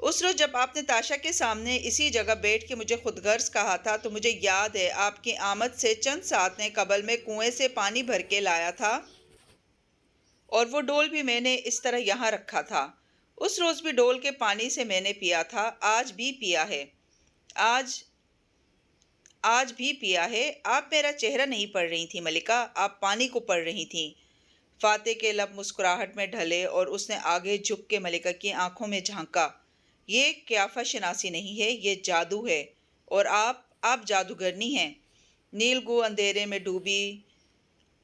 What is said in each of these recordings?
اس روز جب آپ نے تاشا کے سامنے اسی جگہ بیٹھ کے مجھے خود غرض کہا تھا تو مجھے یاد ہے آپ کی آمد سے چند ساعتیں قبل میں کنویں سے پانی بھر کے لایا تھا اور وہ ڈول بھی میں نے اس طرح یہاں رکھا تھا۔ اس روز بھی ڈول کے پانی سے میں نے پیا تھا، آج بھی پیا ہے۔ آج آج بھی پیا ہے۔ آپ میرا چہرہ نہیں پڑھ رہی تھی ملکہ، آپ پانی کو پڑھ رہی تھیں۔ فاتح کے لب مسکراہٹ میں ڈھلے اور اس نے آگے جھک کے ملکہ کی آنکھوں میں جھانکا۔ یہ قیافہ شناسی نہیں ہے، یہ جادو ہے، اور آپ جادوگرنی ہیں۔ نیلگو اندھیرے میں ڈوبی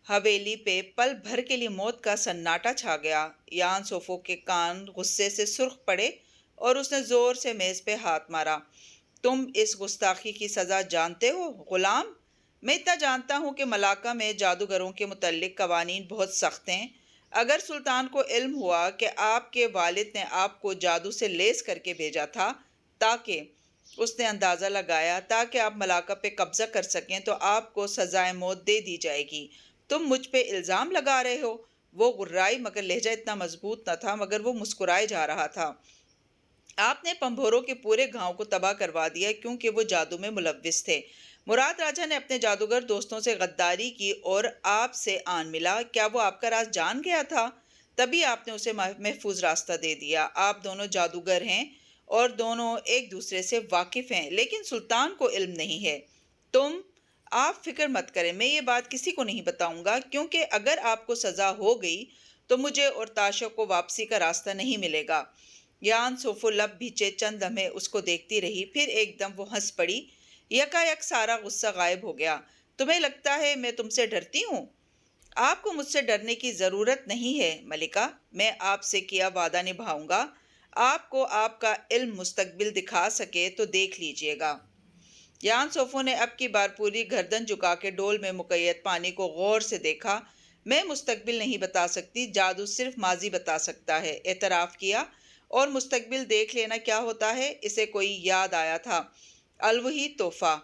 حویلی پہ پل بھر کے لیے موت کا سناٹا چھا گیا۔ یان سوفو کے کان غصے سے سرخ پڑے اور اس نے زور سے میز پہ ہاتھ مارا۔ تم اس گستاخی کی سزا جانتے ہو غلام؟ میں اتنا جانتا ہوں کہ ملاقہ میں جادوگروں کے متعلق قوانین بہت سخت ہیں۔ اگر سلطان کو علم ہوا کہ آپ کے والد نے آپ کو جادو سے لیس کر کے بھیجا تھا تاکہ اس نے اندازہ لگایا تاکہ آپ ملاقہ پہ قبضہ کر سکیں تو آپ کو سزائے موت دے دی جائے گی۔ تم مجھ پہ الزام لگا رہے ہو؟ وہ غرائی مگر لہجہ اتنا مضبوط نہ تھا مگر وہ مسکرائے جا رہا تھا۔ آپ نے پمبھوروں کے پورے گاؤں کو تباہ کروا دیا کیونکہ وہ جادو میں ملوث تھے۔ مراد راجہ نے اپنے جادوگر دوستوں سے غداری کی اور آپ سے آن ملا۔ کیا وہ آپ کا راز جان گیا تھا؟ تبھی آپ نے اسے محفوظ راستہ دے دیا۔ آپ دونوں جادوگر ہیں اور دونوں ایک دوسرے سے واقف ہیں، لیکن سلطان کو علم نہیں ہے۔ آپ فکر مت کریں، میں یہ بات کسی کو نہیں بتاؤں گا کیونکہ اگر آپ کو سزا ہو گئی تو مجھے اور تاشا کو واپسی کا راستہ نہیں ملے گا۔ یان سوفو لب بھیچے چند لمحے اس کو دیکھتی رہی، پھر ایک دم وہ ہنس پڑی۔ یکا یک سارا غصہ غائب ہو گیا۔ تمہیں لگتا ہے میں تم سے ڈرتی ہوں؟ آپ کو مجھ سے ڈرنے کی ضرورت نہیں ہے ملکہ، میں آپ سے کیا وعدہ نبھاؤں گا۔ آپ کو آپ کا علم مستقبل دکھا سکے تو دیکھ لیجئے گا۔ یان سوفو نے اب کی بار پوری گردن جھکا کے ڈول میں مقید پانی کو غور سے دیکھا۔ میں مستقبل نہیں بتا سکتی، جادو صرف ماضی بتا سکتا ہے، اعتراف کیا۔ اور مستقبل دیکھ لینا کیا ہوتا ہے؟ اسے کوئی یاد آیا تھا۔ الوہی تحفہ۔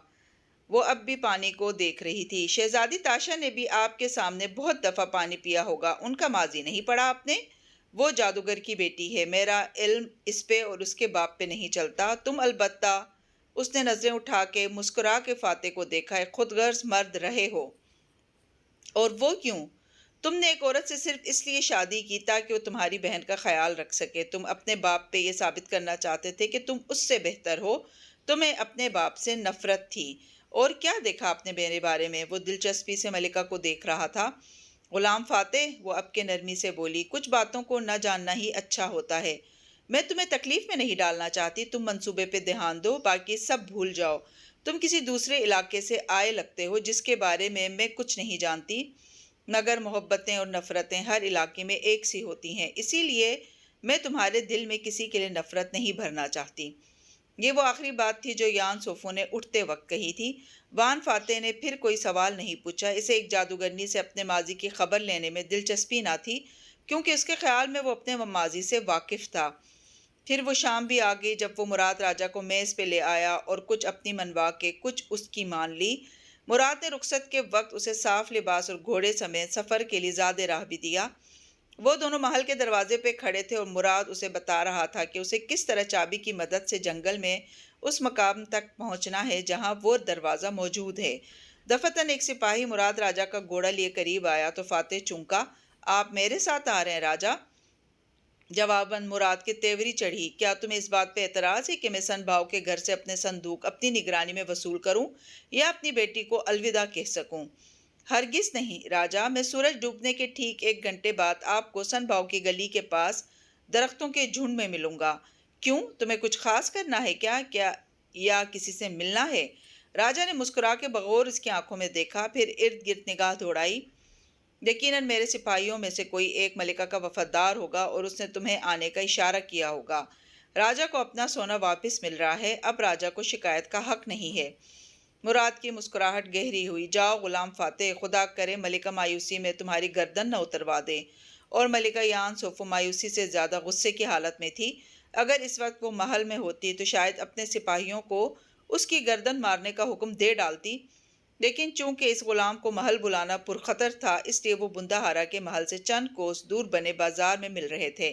وہ اب بھی پانی کو دیکھ رہی تھی۔ شہزادی تاشا نے بھی آپ کے سامنے بہت دفعہ پانی پیا ہوگا، ان کا ماضی نہیں پڑھا آپ نے؟ وہ جادوگر کی بیٹی ہے، میرا علم اس پہ اور اس کے باپ پہ نہیں چلتا۔ تم البتہ، اس نے نظریں اٹھا کے مسکرا کے فاتح کو دیکھا، ایک خود غرض مرد رہے ہو۔ اور وہ کیوں؟ تم نے ایک عورت سے صرف اس لیے شادی کی تاکہ وہ تمہاری بہن کا خیال رکھ سکے۔ تم اپنے باپ پہ یہ ثابت کرنا چاہتے تھے کہ تم اس سے بہتر ہو۔ تمہیں اپنے باپ سے نفرت تھی۔ اور کیا دیکھا آپ نے میرے بارے میں؟ وہ دلچسپی سے ملکہ کو دیکھ رہا تھا۔ غلام فاتح، وہ اب کے نرمی سے بولی، کچھ باتوں کو نہ جاننا ہی اچھا ہوتا ہے۔ میں تمہیں تکلیف میں نہیں ڈالنا چاہتی، تم منصوبے پہ دھیان دو، باقی سب بھول جاؤ۔ تم کسی دوسرے علاقے سے آئے لگتے ہو جس کے بارے میں کچھ نہیں جانتی، مگر محبتیں اور نفرتیں ہر علاقے میں ایک سی ہوتی ہیں، اسی لیے میں تمہارے دل میں کسی کے لیے نفرت نہیں بھرنا چاہتی۔ یہ وہ آخری بات تھی جو یان سوفو نے اٹھتے وقت کہی تھی۔ وان فاتح نے پھر کوئی سوال نہیں پوچھا۔ اسے ایک جادوگرنی سے اپنے ماضی کی خبر لینے میں دلچسپی نہ تھی کیونکہ اس کے خیال میں وہ اپنے ماضی سے واقف تھا۔ پھر وہ شام بھی آ گئی جب وہ مراد راجہ کو میز پہ لے آیا اور کچھ اپنی منوا کے کچھ اس کی مان لی۔ مراد نے رخصت کے وقت اسے صاف لباس اور گھوڑے سمیت سفر کے لیے زیادہ راہ بھی دیا۔ وہ دونوں محل کے دروازے پہ کھڑے تھے اور مراد اسے بتا رہا تھا کہ اسے کس طرح چابی کی مدد سے جنگل میں اس مقام تک پہنچنا ہے جہاں وہ دروازہ موجود ہے۔ دفتراً ایک سپاہی مراد راجہ کا گھوڑا لیے قریب آیا تو فاتح چونکا۔ آپ میرے ساتھ آ رہے ہیں راجہ؟ جواباً مراد کے تیوری چڑھی، کیا تمہیں اس بات پہ اعتراض ہے کہ میں سن بھاؤ کے گھر سے اپنے صندوق اپنی نگرانی میں وصول کروں یا اپنی بیٹی کو الوداع کہہ سکوں؟ ہرگز نہیں راجہ، میں سورج ڈوبنے کے ٹھیک 1 گھنٹے بعد آپ کو سن بھاؤ کی گلی کے پاس درختوں کے جھنڈ میں ملوں گا۔ کیوں؟ تمہیں کچھ خاص کرنا ہے کیا یا کسی سے ملنا ہے؟ راجہ نے مسکرا کے بغور اس کی آنکھوں میں دیکھا، پھر ارد گرد نگاہ دوڑائی۔ یقیناً میرے سپاہیوں میں سے کوئی ایک ملکہ کا وفادار ہوگا اور اس نے تمہیں آنے کا اشارہ کیا ہوگا۔ راجہ کو اپنا سونا واپس مل رہا ہے، اب راجہ کو شکایت کا حق نہیں ہے۔ مراد کی مسکراہٹ گہری ہوئی۔ جاؤ غلام فاتح، خدا کرے ملکہ مایوسی میں تمہاری گردن نہ اتروا دے۔ اور ملکہ یان سوفو مایوسی سے زیادہ غصے کی حالت میں تھی۔ اگر اس وقت وہ محل میں ہوتی تو شاید اپنے سپاہیوں کو اس کی گردن مارنے کا حکم دے ڈالتی، لیکن چونکہ اس غلام کو محل بلانا پرخطر تھا اس لیے وہ بندہ ہارا کے محل سے چند کوس دور بنے بازار میں مل رہے تھے۔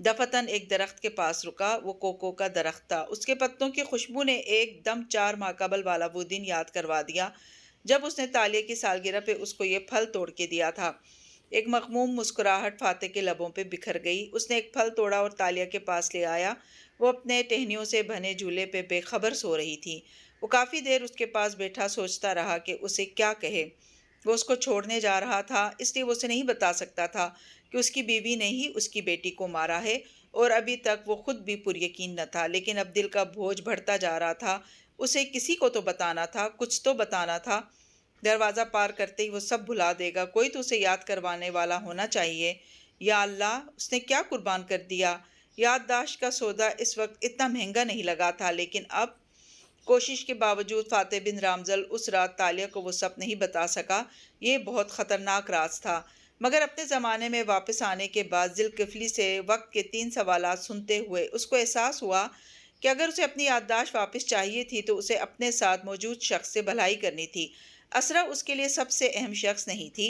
دفتن ایک درخت کے پاس رکا۔ وہ کوکو کا درخت تھا۔ اس کے پتوں کی خوشبو نے ایک دم 4 ماہ قبل والا وہ دن یاد کروا دیا جب اس نے تالیہ کی سالگرہ پہ اس کو یہ پھل توڑ کے دیا تھا۔ ایک مغموم مسکراہٹ فاتح کے لبوں پہ بکھر گئی۔ اس نے ایک پھل توڑا اور تالیہ کے پاس لے آیا۔ وہ اپنے ٹہنیوں سے بنے جھولے پہ بے خبر سو رہی تھی۔ وہ کافی دیر اس کے پاس بیٹھا سوچتا رہا کہ اسے کیا کہے۔ وہ اس کو چھوڑنے جا رہا تھا، اس لیے وہ اسے نہیں بتا سکتا تھا کہ اس کی بیوی نے ہی اس کی بیٹی کو مارا ہے، اور ابھی تک وہ خود بھی پر یقین نہ تھا، لیکن اب دل کا بوجھ بڑھتا جا رہا تھا۔ اسے کسی کو تو بتانا تھا، کچھ تو بتانا تھا۔ دروازہ پار کرتے ہی وہ سب بھلا دے گا، کوئی تو اسے یاد کروانے والا ہونا چاہیے۔ یا اللہ، اس نے کیا قربان کر دیا؟ یادداشت کا سودا اس وقت اتنا مہنگا نہیں لگا تھا، لیکن اب کوشش کے باوجود فاتح بن رامزل اس رات تالیہ کو وہ سب نہیں بتا سکا۔ یہ بہت خطرناک راز تھا، مگر اپنے زمانے میں واپس آنے کے بعد ذوالکفلی سے وقت کے 3 سوالات سنتے ہوئے اس کو احساس ہوا کہ اگر اسے اپنی یادداشت واپس چاہیے تھی تو اسے اپنے ساتھ موجود شخص سے بھلائی کرنی تھی۔ اسرا اس کے لیے سب سے اہم شخص نہیں تھی۔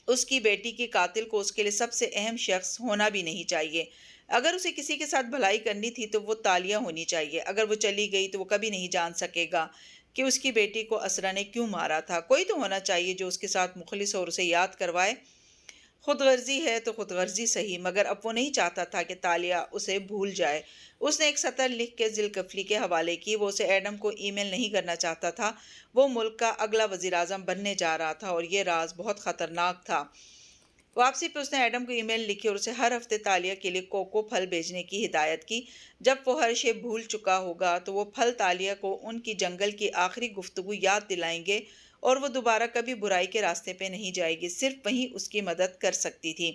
اس کی بیٹی کی قاتل کو اس کے لیے سب سے اہم شخص ہونا بھی نہیں چاہیے۔ اگر اسے کسی کے ساتھ بھلائی کرنی تھی تو وہ تالیہ ہونی چاہیے۔ اگر وہ چلی گئی تو وہ کبھی نہیں جان سکے گا کہ اس کی بیٹی کو اسرا نے کیوں مارا تھا۔ کوئی تو ہونا چاہیے جو اس کے ساتھ مخلص اور اسے یاد کروائے۔ خود غرضی ہے تو خود غرضی صحیح، مگر اب وہ نہیں چاہتا تھا کہ تالیہ اسے بھول جائے۔ اس نے ایک سطر لکھ کے ذوالکفلی کے حوالے کی۔ وہ اسے ایڈم کو ای میل نہیں کرنا چاہتا تھا۔ وہ ملک کا اگلا وزیر اعظم بننے جا رہا تھا اور یہ راز بہت خطرناک تھا۔ واپسی پہ اس نے ایڈم کو ای میل لکھی اور اسے ہر ہفتے تالیہ کے لیے کوکو پھل بھیجنے کی ہدایت کی۔ جب وہ ہر شے بھول چکا ہوگا تو وہ پھل تالیہ کو ان کی جنگل کی آخری گفتگو یاد دلائیں گے اور وہ دوبارہ کبھی برائی کے راستے پہ نہیں جائے گی، صرف وہیں اس کی مدد کر سکتی تھی۔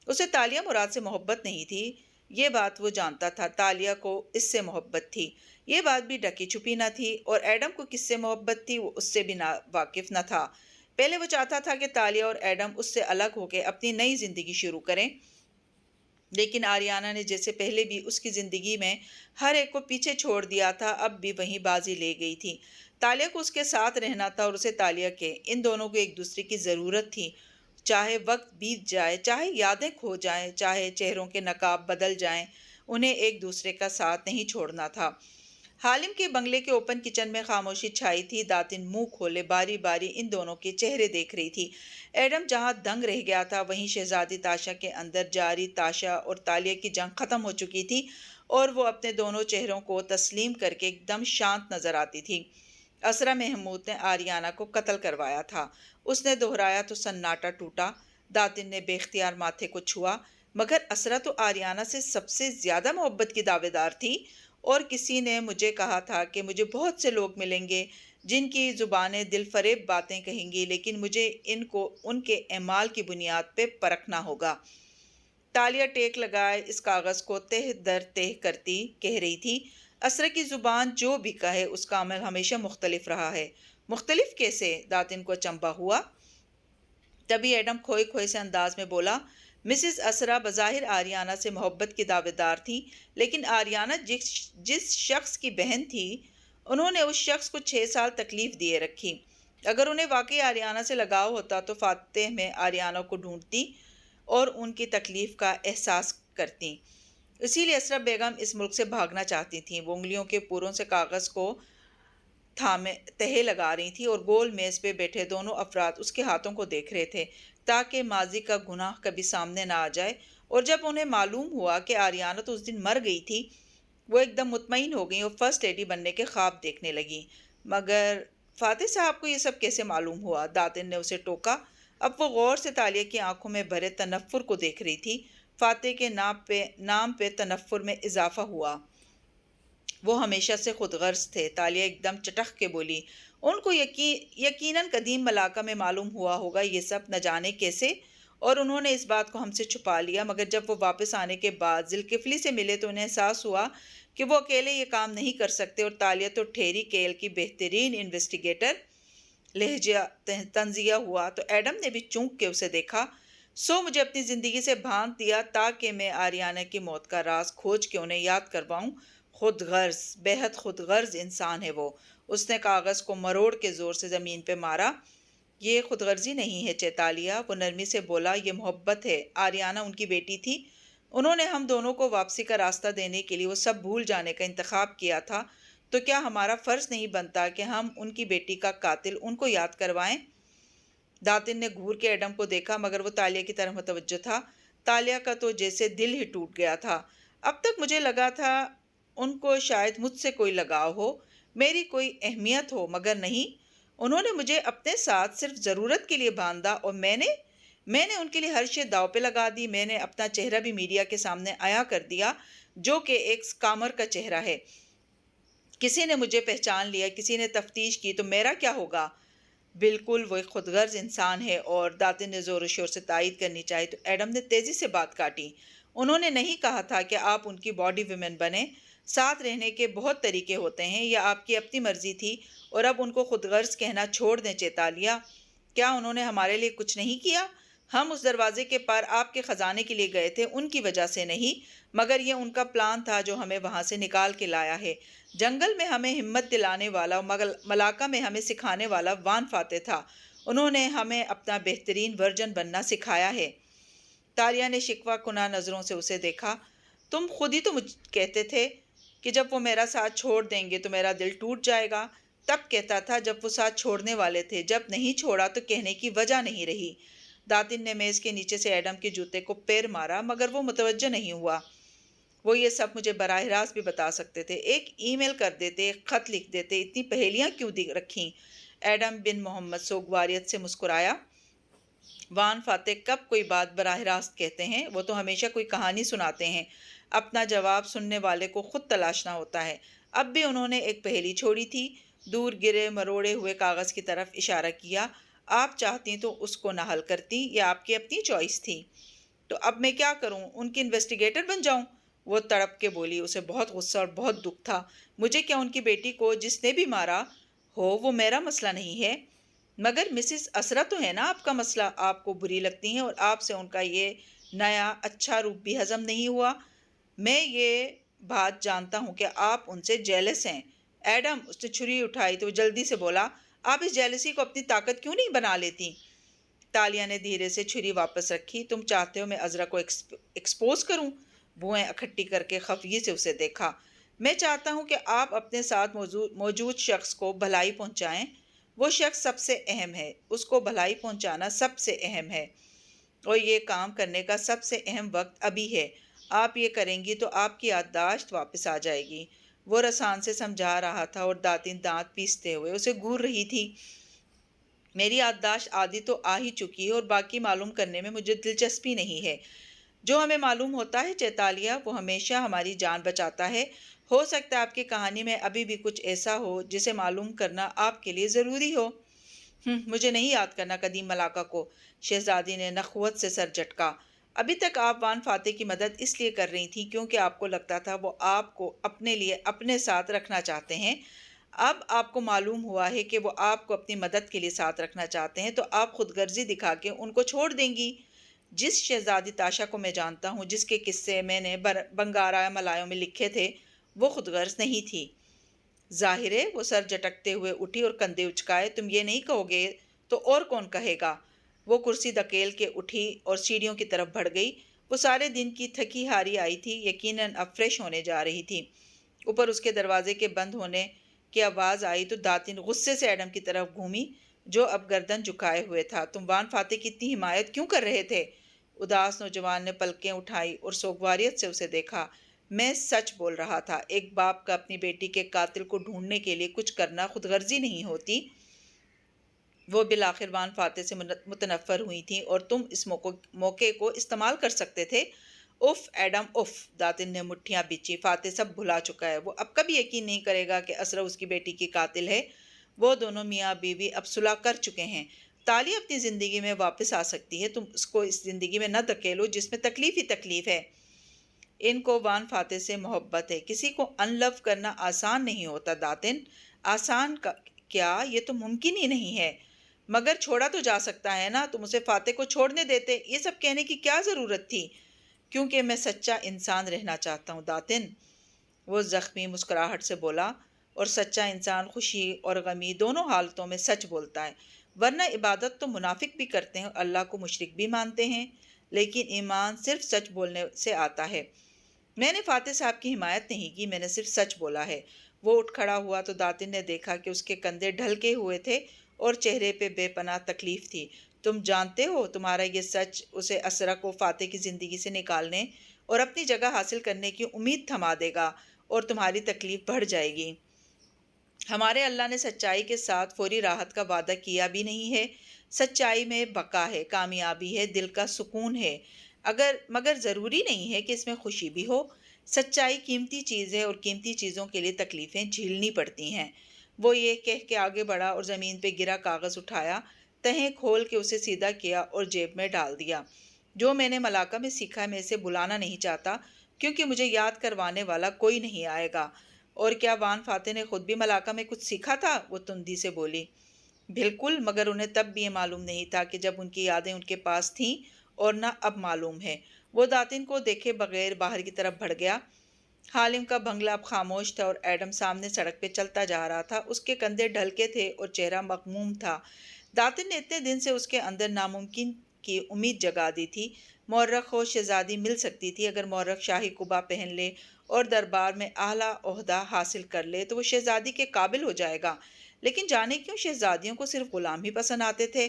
اسے تالیہ مراد سے محبت نہیں تھی، یہ بات وہ جانتا تھا۔ تالیہ کو اس سے محبت تھی، یہ بات بھی ڈکی چھپی نہ تھی، اور ایڈم کو کس سے محبت تھی وہ اس سے بھی واقف نہ تھا۔ پہلے وہ چاہتا تھا کہ تالیہ اور ایڈم اس سے الگ ہو کے اپنی نئی زندگی شروع کریں، لیکن آریانا نے جیسے پہلے بھی اس کی زندگی میں ہر ایک کو پیچھے چھوڑ دیا تھا، اب بھی وہیں بازی لے گئی تھی۔ تالیہ کو اس کے ساتھ رہنا تھا اور اسے تالیہ کے۔ ان دونوں کو ایک دوسرے کی ضرورت تھی، چاہے وقت بیت جائے، چاہے یادیں کھو جائیں، چاہے چہروں کے نقاب بدل جائیں، انہیں ایک دوسرے کا ساتھ نہیں چھوڑنا تھا۔ حالم کے بنگلے کے اوپن کچن میں خاموشی چھائی تھی۔ داتن منہ کھولے باری باری ان دونوں کے چہرے دیکھ رہی تھی۔ ایڈم جہاں دنگ رہ گیا تھا وہیں شہزادی تاشا کے اندر جاری تاشا اور تالیہ کی جنگ ختم ہو چکی تھی، اور وہ اپنے دونوں چہروں کو تسلیم کر کے ایک دم شانت نظر آتی تھی۔ اسرا محمود نے آریانا کو قتل کروایا تھا، اس نے دہرایا تو سناٹا ٹوٹا۔ داتن نے بے اختیار ماتھے کو چھوا۔ مگر اسرا تو آریانا سے سب سے زیادہ محبت کی دعوے دار تھی، اور کسی نے مجھے کہا تھا کہ مجھے بہت سے لوگ ملیں گے جن کی زبانیں دل فریب باتیں کہیں گی، لیکن مجھے ان کو ان کے اعمال کی بنیاد پہ پرکھنا ہوگا۔ تالیہ ٹیک لگائے اس کاغذ کو تہ در تہ کرتی کہہ رہی تھی، اسرا کی زبان جو بھی کہے اس کا عمل ہمیشہ مختلف رہا ہے۔ مختلف کیسے؟ داتن کو اچنبھا ہوا۔ تبھی ایڈم کھوئے کھوئے سے انداز میں بولا، مسز اسرا بظاہر آریانا سے محبت کی دعوے دار تھی، لیکن آریانا جس شخص کی بہن تھی انہوں نے اس شخص کو 6 سال تکلیف دیے رکھی۔ اگر انہیں واقعی آریانا سے لگاؤ ہوتا تو فاتح میں آریانا کو ڈھونڈتی اور ان کی تکلیف کا احساس کرتی۔ اسی لیے اسرا بیگم اس ملک سے بھاگنا چاہتی تھیں۔ وہ انگلیوں کے پوروں سے کاغذ کو تھامے تہے لگا رہی تھی اور گول میز پہ بیٹھے دونوں افراد اس کے ہاتھوں کو دیکھ رہے تھے تاکہ ماضی کا گناہ کبھی سامنے نہ آ جائے۔ اور جب انہیں معلوم ہوا کہ آریانا تو اس دن مر گئی تھی، وہ ایک دم مطمئن ہو گئیں اور فرسٹ لیڈی بننے کے خواب دیکھنے لگیں۔ مگر فاتح صاحب کو یہ سب کیسے معلوم ہوا؟ داتن نے اسے ٹوکا۔ اب وہ غور سے تالیہ کی آنکھوں میں بھرے تنفر کو دیکھ رہی تھی۔ فاتح کے نام پہ تنفر میں اضافہ ہوا۔ وہ ہمیشہ سے خود غرض تھے۔ تالیہ ایک دم چٹخ کے بولی، ان کو یقیناً قدیم ملاقہ میں معلوم ہوا ہوگا یہ سب، نہ جانے کیسے، اور انہوں نے اس بات کو ہم سے چھپا لیا۔ مگر جب وہ واپس آنے کے بعد ذوالکفلی سے ملے تو انہیں احساس ہوا کہ وہ اکیلے یہ کام نہیں کر سکتے، اور تالیہ تو ٹھہری کیل کی بہترین انویسٹیگیٹر۔ لہجہ تنزیہ ہوا تو ایڈم نے بھی چونک کے اسے دیکھا۔ سو مجھے اپنی زندگی سے بھانپ دیا تاکہ میں آریانا کی موت کا راز کھوج کے انہیں یاد کرواؤں۔ خود غرض، بے حد خود غرض انسان ہے وہ۔ اس نے کاغذ کو مروڑ کے زور سے زمین پہ مارا۔ یہ خود غرضی نہیں ہے چیتالیہ، وہ نرمی سے بولا، یہ محبت ہے۔ آریانا ان کی بیٹی تھی، انہوں نے ہم دونوں کو واپسی کا راستہ دینے کے لیے وہ سب بھول جانے کا انتخاب کیا تھا، تو کیا ہمارا فرض نہیں بنتا کہ ہم ان کی بیٹی کا قاتل ان کو یاد کروائیں؟ داتن نے گھور کے ایڈم کو دیکھا مگر وہ تالیہ کی طرف متوجہ تھا۔ تالیہ کا تو جیسے دل ہی ٹوٹ گیا تھا۔ اب تک مجھے لگا تھا ان کو شاید مجھ سے کوئی لگاؤ ہو، میری کوئی اہمیت ہو، مگر نہیں۔ انہوں نے مجھے اپنے ساتھ صرف ضرورت کے لیے باندھا اور میں نے ان کے لیے ہر شے داؤ پہ لگا دی۔ میں نے اپنا چہرہ بھی میڈیا کے سامنے عیاں کر دیا، جو کہ ایک اسکامر کا چہرہ ہے۔ کسی نے مجھے پہچان لیا، کسی نے تفتیش کی، تو میرا کیا ہوگا؟ بالکل، وہ ایک خود غرض انسان ہے۔ اور داتن نے زور و شور سے تائید کرنی چاہی تو ایڈم نے تیزی سے بات کاٹی۔ انہوں نے نہیں کہا تھا کہ آپ ان کی باڈی ویمن بنیں۔ ساتھ رہنے کے بہت طریقے ہوتے ہیں، یہ آپ کی اپنی مرضی تھی، اور اب ان کو خود غرض کہنا چھوڑ دیں چیتالیہ۔ کیا انہوں نے ہمارے لیے کچھ نہیں کیا؟ ہم اس دروازے کے پار آپ کے خزانے کے لیے گئے تھے، ان کی وجہ سے نہیں، مگر یہ ان کا پلان تھا جو ہمیں وہاں سے نکال کے لایا ہے۔ جنگل میں ہمیں ہمت دلانے والا، ملاقہ میں ہمیں سکھانے والا وان فاتح تھا۔ انہوں نے ہمیں اپنا بہترین ورژن بننا سکھایا ہے۔ تالیہ نے شکوہ کناں نظروں سے اسے دیکھا۔ تم خود ہی تو مجھ کہتے تھے کہ جب وہ میرا ساتھ چھوڑ دیں گے تو میرا دل ٹوٹ جائے گا۔ تب کہتا تھا جب وہ ساتھ چھوڑنے والے تھے، جب نہیں چھوڑا تو کہنے کی وجہ نہیں رہی۔ داتن نے میز کے نیچے سے ایڈم کے جوتے کو پیر مارا مگر وہ متوجہ نہیں ہوا۔ وہ یہ سب مجھے براہ راست بھی بتا سکتے تھے، ایک ای میل کر دیتے، ایک خط لکھ دیتے، اتنی پہیلیاں کیوں رکھیں؟ ایڈم بن محمد سوگواریت سے مسکرایا۔ وان فاتح کب کوئی بات براہ راست کہتے ہیں؟ وہ تو ہمیشہ کوئی کہانی سناتے ہیں۔ اپنا جواب سننے والے کو خود تلاشنا ہوتا ہے۔ اب بھی انہوں نے ایک پہیلی چھوڑی تھی۔ دور گرے مروڑے ہوئے کاغذ کی طرف اشارہ کیا۔ آپ چاہتی تو اس کو نہ حل کرتی، یہ آپ کی اپنی چوائس تھی۔ تو اب میں کیا کروں؟ ان کی انویسٹیگیٹر بن جاؤں؟ وہ تڑپ کے بولی۔ اسے بہت غصہ اور بہت دکھ تھا۔ مجھے کیا، ان کی بیٹی کو جس نے بھی مارا ہو وہ میرا مسئلہ نہیں ہے؟ مگر مسز اسرا تو ہے نا آپ کا مسئلہ۔ آپ کو بری لگتی ہیں اور آپ سے ان کا یہ نیا اچھا روپ بھی ہضم نہیں ہوا۔ میں یہ بات جانتا ہوں کہ آپ ان سے جیلس ہیں۔ ایڈم، اس نے چھری اٹھائی تو وہ جلدی سے بولا، آپ اس جیلسی کو اپنی طاقت کیوں نہیں بنا لیتی؟ تالیہ نے دھیرے سے چھری واپس رکھی۔ تم چاہتے ہو میں عذرا کو ایکسپوز کروں؟ بوئیں اکٹھی کر کے خفیے سے اسے دیکھا۔ میں چاہتا ہوں کہ آپ اپنے ساتھ موجود شخص کو بھلائی پہنچائیں۔ وہ شخص سب سے اہم ہے، اس کو بھلائی پہنچانا سب سے اہم ہے، اور یہ کام کرنے کا سب سے اہم وقت ابھی ہے۔ آپ یہ کریں گی تو آپ کی یادداشت واپس آ جائے گی۔ وہ رسان سے سمجھا رہا تھا اور داتن دانت پیستے ہوئے اسے گھور رہی تھی۔ میری یادداشت آدھی تو آ ہی چکی ہے اور باقی معلوم کرنے میں مجھے دلچسپی نہیں ہے۔ جو ہمیں معلوم ہوتا ہے چیتالیہ، وہ ہمیشہ ہماری جان بچاتا ہے۔ ہو سکتا ہے آپ کی کہانی میں ابھی بھی کچھ ایسا ہو جسے معلوم کرنا آپ کے لیے ضروری ہو۔ مجھے نہیں یاد کرنا قدیم ملاقہ کو۔ شہزادی نے نخوت سے سر جھٹکا۔ ابھی تک آپ وان فاتح کی مدد اس لیے کر رہی تھیں کیونکہ آپ کو لگتا تھا وہ آپ کو اپنے لیے اپنے ساتھ رکھنا چاہتے ہیں۔ اب آپ کو معلوم ہوا ہے کہ وہ آپ کو اپنی مدد کے لیے ساتھ رکھنا چاہتے ہیں، تو آپ خود غرضی دکھا کے ان کو چھوڑ دیں گی۔ جس شہزادی تاشا کو میں جانتا ہوں، جس کے قصے میں نے بنگارا ملایوں میں لکھے تھے، وہ خود غرض نہیں تھی۔ ظاہر ہے وہ سر جھٹکتے ہوئے اٹھی اور کندھے اچکائے۔ تم یہ نہیں کہو گے تو اور کون کہے گا؟ وہ کرسی دھکیل کے اٹھی اور سیڑھیوں کی طرف بڑھ گئی۔ وہ سارے دن کی تھکی ہاری آئی تھی، یقیناً اب فریش ہونے جا رہی تھی۔ اوپر اس کے دروازے کے بند ہونے کی آواز آئی تو داتن غصے سے ایڈم کی طرف گھومی، جو اب گردن جھکائے ہوئے تھا۔ تم وان فاتح کی اتنی حمایت کیوں کر رہے تھے؟ اداس نوجوان نے پلکیں اٹھائی اور سوگواریت سے اسے دیکھا۔ میں سچ بول رہا تھا۔ ایک باپ کا اپنی بیٹی کے قاتل کو ڈھونڈنے کے لیے کچھ کرنا خود غرضی نہیں ہوتی۔ وہ بالآخر وان فاتح سے متنفر ہوئی تھیں اور تم اس موقع کو استعمال کر سکتے تھے۔ اف ایڈم اف، داتن نے مٹھیاں بچی۔ فاتح سب بھلا چکا ہے۔ وہ اب کبھی یقین نہیں کرے گا کہ اسرا اس کی بیٹی کی قاتل ہے۔ وہ دونوں میاں بیوی اب صلح کر چکے ہیں۔ تالی اپنی زندگی میں واپس آ سکتی ہے۔ تم اس کو اس زندگی میں نہ دھکیلو جس میں تکلیف ہی تکلیف ہے۔ ان کو وان فاتح سے محبت ہے۔ کسی کو ان لو کرنا آسان نہیں ہوتا داتن۔ آسان کیا، یہ تو ممکن ہی نہیں ہے۔ مگر چھوڑا تو جا سکتا ہے نا۔ تم اسے فاتح کو چھوڑنے دیتے۔ یہ سب کہنے کی کیا ضرورت تھی؟ کیونکہ میں سچا انسان رہنا چاہتا ہوں داتن، وہ زخمی مسکراہٹ سے بولا، اور سچا انسان خوشی اور غمی دونوں حالتوں میں سچ بولتا ہے، ورنہ عبادت تو منافق بھی کرتے ہیں اور اللہ کو مشرک بھی مانتے ہیں۔ لیکن ایمان صرف سچ بولنے سے آتا ہے۔ میں نے فاتح صاحب کی حمایت نہیں کی، میں نے صرف سچ بولا ہے۔ وہ اٹھ کھڑا ہوا تو داتن نے دیکھا کہ اس کے کندھے ڈھلکے ہوئے تھے اور چہرے پہ بے پناہ تکلیف تھی۔ تم جانتے ہو تمہارا یہ سچ اسے اسرا کو فاتح کی زندگی سے نکالنے اور اپنی جگہ حاصل کرنے کی امید تھما دے گا اور تمہاری تکلیف بڑھ جائے گی۔ ہمارے اللہ نے سچائی کے ساتھ فوری راحت کا وعدہ کیا بھی نہیں ہے۔ سچائی میں بقا ہے، کامیابی ہے، دل کا سکون ہے، مگر ضروری نہیں ہے کہ اس میں خوشی بھی ہو۔ سچائی قیمتی چیز ہے اور قیمتی چیزوں کے لیے تکلیفیں جھیلنی پڑتی ہیں۔ وہ یہ کہہ کے آگے بڑھا اور زمین پہ گرا کاغذ اٹھایا، تہیں کھول کے اسے سیدھا کیا اور جیب میں ڈال دیا۔ جو میں نے ملاقہ میں سیکھا میں اسے بھلانا نہیں چاہتا، کیونکہ مجھے یاد کروانے والا کوئی نہیں آئے گا۔ اور کیا وان فاتح نے خود بھی ملاقہ میں کچھ سیکھا تھا؟ وہ تندی سے بولی۔ بالکل، مگر انہیں تب بھی یہ معلوم نہیں تھا کہ جب ان کی یادیں ان کے پاس تھیں اور نہ اب معلوم ہے۔ وہ داتن کو دیکھے بغیر باہر کی طرف بڑھ گیا۔ حالم کا بنگلہ اب خاموش تھا اور ایڈم سامنے سڑک پہ چلتا جا رہا تھا۔ اس کے کندھے ڈھلکے تھے اور چہرہ مغموم تھا۔ داتن نے اتنے دن سے اس کے اندر ناممکن کی امید جگا دی تھی۔ مورخ کو شہزادی مل سکتی تھی۔ اگر مورخ شاہی قبا پہن لے اور دربار میں اعلیٰ عہدہ حاصل کر لے تو وہ شہزادی کے قابل ہو جائے گا۔ لیکن جانے کیوں شہزادیوں کو صرف غلام ہی پسند آتے تھے؟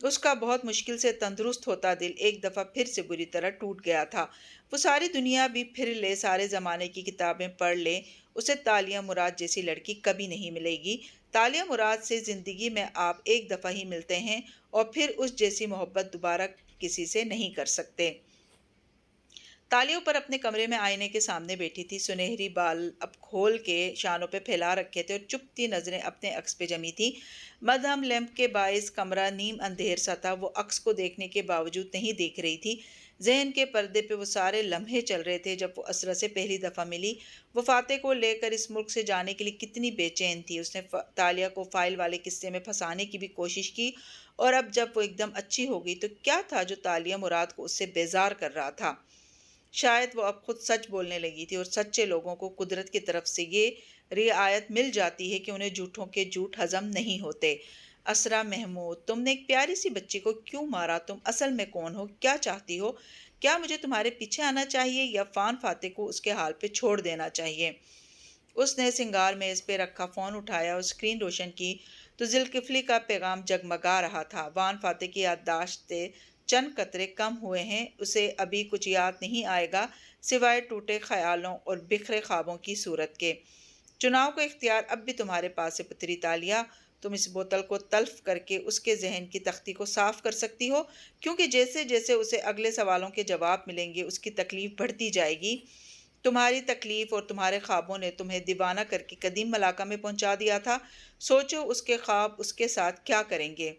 اس کا بہت مشکل سے تندرست ہوتا دل ایک دفعہ پھر سے بری طرح ٹوٹ گیا تھا۔ وہ ساری دنیا بھی پھر لے، سارے زمانے کی کتابیں پڑھ لے، اسے تالیہ مراد جیسی لڑکی کبھی نہیں ملے گی۔ تالیہ مراد سے زندگی میں آپ ایک دفعہ ہی ملتے ہیں اور پھر اس جیسی محبت دوبارہ کسی سے نہیں کر سکتے۔ تالیہ اوپر اپنے کمرے میں آئینے کے سامنے بیٹھی تھی۔ سنہری بال اب کھول کے شانوں پہ پھیلا رکھے تھے اور چپتی نظریں اپنے عکس پہ جمی تھیں۔ مدھم لیمپ کے باعث کمرہ نیم اندھیر سا تھا۔ وہ عکس کو دیکھنے کے باوجود نہیں دیکھ رہی تھی۔ ذہن کے پردے پہ وہ سارے لمحے چل رہے تھے جب وہ اسرا سے پہلی دفعہ ملی۔ وہ فاتح کو لے کر اس ملک سے جانے کے لیے کتنی بے چین تھی۔ اس نے تالیہ کو فائل والے قصے میں پھنسانے کی بھی کوشش کی، اور اب جب وہ ایک دم اچھی ہو گئی تو کیا تھا جو تالیہ مراد کو اس سے بیزار کر رہا تھا؟ شاید وہ اب خود سچ بولنے لگی تھی، اور سچے لوگوں کو قدرت کی طرف سے یہ رعایت مل جاتی ہے کہ انہیں جھوٹوں کے جھوٹ ہضم نہیں ہوتے۔ اسرا محمود، تم نے ایک پیاری سی بچی کو کیوں مارا؟ تم اصل میں کون ہو؟ کیا چاہتی ہو؟ کیا مجھے تمہارے پیچھے آنا چاہیے یا فان فاتح کو اس کے حال پہ چھوڑ دینا چاہیے؟ اس نے سنگار میز پہ رکھا فون اٹھایا اور اسکرین روشن کی تو ذوالکفلی کا پیغام جگمگا رہا تھا۔ وان فاتح کی یادداشت سے چند قطرے کم ہوئے ہیں۔ اسے ابھی کچھ یاد نہیں آئے گا سوائے ٹوٹے خیالوں اور بکھرے خوابوں کی صورت کے۔ چناؤ کا اختیار اب بھی تمہارے پاس ہے پتری تالیہ۔ تم اس بوتل کو تلف کر کے اس کے ذہن کی تختی کو صاف کر سکتی ہو، کیونکہ جیسے جیسے اسے اگلے سوالوں کے جواب ملیں گے اس کی تکلیف بڑھتی جائے گی۔ تمہاری تکلیف اور تمہارے خوابوں نے تمہیں دیوانہ کر کے قدیم ملاقہ میں پہنچا دیا تھا۔ سوچو اس کے خواب اس کے ساتھ کیا کریں گے۔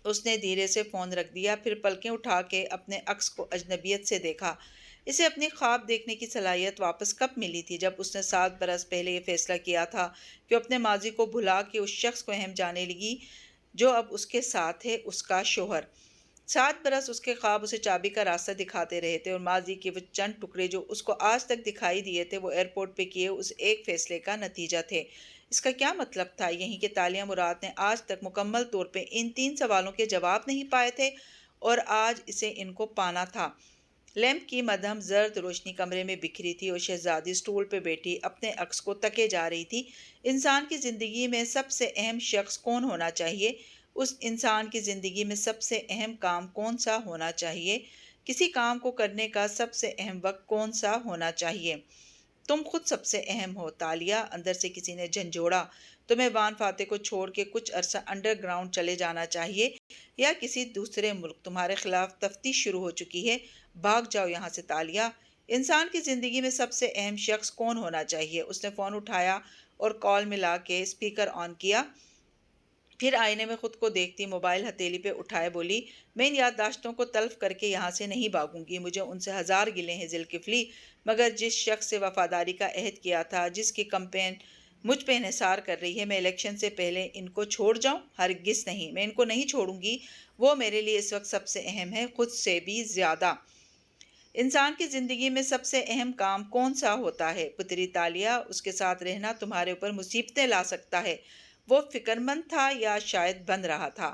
اس نے دھیرے سے فون رکھ دیا، پھر پلکیں اٹھا کے اپنے عکس کو اجنبیت سے دیکھا۔ اسے اپنی خواب دیکھنے کی صلاحیت واپس کب ملی تھی؟ جب اس نے 7 برس پہلے یہ فیصلہ کیا تھا کہ اپنے ماضی کو بھلا کے اس شخص کو اہم جانے لگی جو اب اس کے ساتھ ہے، اس کا شوہر۔ 7 برس اس کے خواب اسے چابی کا راستہ دکھاتے رہے تھے، اور ماضی کے وہ چند ٹکڑے جو اس کو آج تک دکھائی دیے تھے وہ ایئرپورٹ پہ کیے اس ایک فیصلے کا نتیجہ تھے۔ اس کا کیا مطلب تھا؟ یہی کہ تالیہ مراد نے آج تک مکمل طور پہ ان 3 سوالوں کے جواب نہیں پائے تھے اور آج اسے ان کو پانا تھا۔ لیمپ کی مدھم زرد روشنی کمرے میں بکھری تھی اور شہزادی سٹول پہ بیٹھی اپنے عکس کو تکے جا رہی تھی۔ انسان کی زندگی میں سب سے اہم شخص کون ہونا چاہیے؟ اس انسان کی زندگی میں سب سے اہم کام کون سا ہونا چاہیے؟ کسی کام کو کرنے کا سب سے اہم وقت کون سا ہونا چاہیے؟ تم خود سب سے اہم ہو تالیہ، اندر سے کسی نے جھنجھوڑا۔ تمہیں وان فاتح کو چھوڑ کے کچھ عرصہ انڈر گراؤنڈ چلے جانا چاہیے یا کسی دوسرے ملک۔ تمہارے خلاف تفتیش شروع ہو چکی ہے، بھاگ جاؤ یہاں سے تالیہ۔ انسان کی زندگی میں سب سے اہم شخص کون ہونا چاہیے؟ اس نے فون اٹھایا اور کال ملا کے اسپیکر آن کیا، پھر آئینے میں خود کو دیکھتی موبائل ہتھیلی پہ اٹھائے بولی، میں ان یادداشتوں کو تلف کر کے یہاں سے نہیں بھاگوں گی۔ مجھے ان سے 1000 گلے ہیں ذوالکفلی، مگر جس شخص سے وفاداری کا عہد کیا تھا، جس کی کمپین مجھ پہ انحصار کر رہی ہے، میں الیکشن سے پہلے ان کو چھوڑ جاؤں؟ ہرگز نہیں، میں ان کو نہیں چھوڑوں گی۔ وہ میرے لیے اس وقت سب سے اہم ہے، خود سے بھی زیادہ۔ انسان کی زندگی میں سب سے اہم کام کون سا ہوتا ہے پتری تالیہ؟ اس کے ساتھ رہنا تمہارے اوپر مصیبتیں لا سکتا ہے۔ وہ فکر مند تھا یا شاید بن رہا تھا؟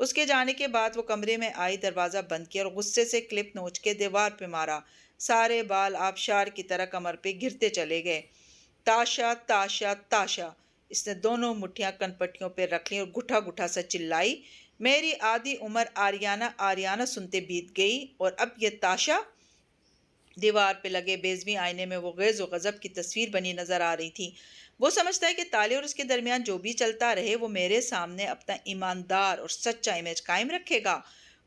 اس کے جانے کے بعد وہ کمرے میں آئی، دروازہ بند کیا اور غصے سے کلپ نوچ کے دیوار پہ مارا۔ سارے بال آبشار کی طرح کمر پہ گرتے چلے گئے۔ تاشا، تاشا، تاشا! اس نے دونوں مٹھیاں کن پٹیوں پہ رکھ لیں اور گھٹا گھٹا سا چلائی، میری آدھی عمر آریانہ آریانہ سنتے بیت گئی، اور اب یہ تاشا؟ دیوار پہ لگے بیضوی آئینے میں وہ غیظ و غضب کی تصویر بنی نظر آ رہی تھی۔ وہ سمجھتا ہے کہ تالے اور اس کے درمیان جو بھی چلتا رہے وہ میرے سامنے اپنا ایماندار اور سچا امیج قائم رکھے گا۔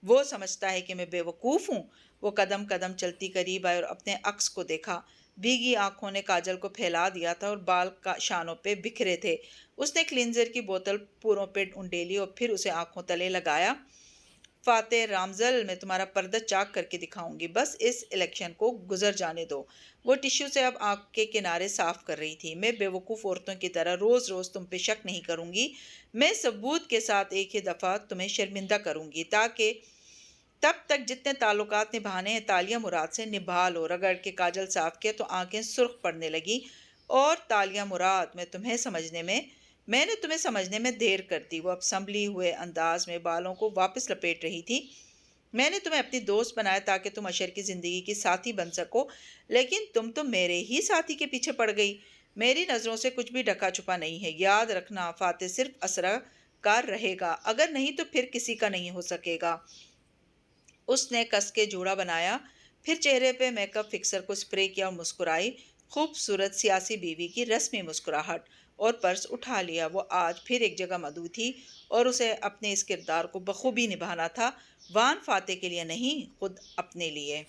وہ سمجھتا ہے کہ میں بے وقوف ہوں۔ وہ قدم قدم چلتی قریب آئی اور اپنے عکس کو دیکھا۔ بھیگی آنکھوں نے کاجل کو پھیلا دیا تھا اور بال شانوں پہ بکھرے تھے۔ اس نے کلینزر کی بوتل پوروں پہ انڈیلی اور پھر اسے آنکھوں تلے لگایا۔ فاتح رامزل، میں تمہارا پردہ چاک کر کے دکھاؤں گی، بس اس الیکشن کو گزر جانے دو۔ وہ ٹشو سے اب آنکھ کے کنارے صاف کر رہی تھی۔ میں بے وقوف عورتوں کی طرح روز روز تم پہ شک نہیں کروں گی۔ میں ثبوت کے ساتھ ایک ہی دفعہ تمہیں شرمندہ کروں گی، تاکہ تب تک جتنے تعلقات نبھانے ہیں تالیہ مراد سے نبھا لو۔ رگڑ کے کاجل صاف کیا تو آنکھیں سرخ پڑنے لگی۔ اور تالیہ مراد، میں نے تمہیں سمجھنے میں دیر کر دی۔ وہ اب سنبھلی ہوئے انداز میں بالوں کو واپس لپیٹ رہی تھی۔ میں نے تمہیں اپنی دوست بنایا تاکہ تم اشر کی زندگی کی ساتھی بن سکو، لیکن تم تو میرے ہی ساتھی کے پیچھے پڑ گئی۔ میری نظروں سے کچھ بھی ڈھکا چھپا نہیں ہے۔ یاد رکھنا، فاتح صرف اسرا کا رہے گا، اگر نہیں تو پھر کسی کا نہیں ہو سکے گا۔ اس نے کس کے جوڑا بنایا، پھر چہرے پہ میک اپ فکسر کو اسپرے کیا اور مسکرائی، خوبصورت سیاسی بیوی کی رسمی مسکراہٹ، اور پرس اٹھا لیا۔ وہ آج پھر ایک جگہ مدعو تھی اور اسے اپنے اس کردار کو بخوبی نبھانا تھا، وان فاتح کے لیے نہیں، خود اپنے لیے۔